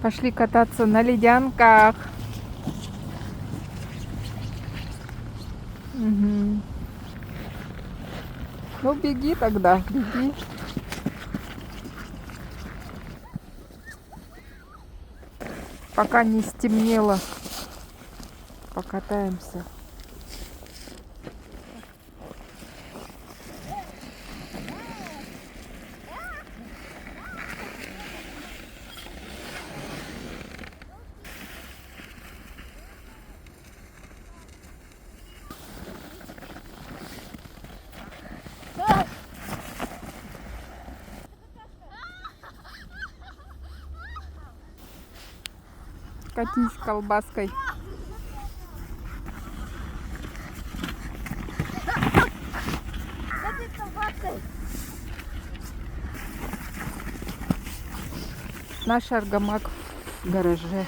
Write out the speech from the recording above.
Пошли кататься на ледянках. Угу. Ну беги тогда, беги. Пока не стемнело, покатаемся. Катись колбаской. Наш аргамак в гараже.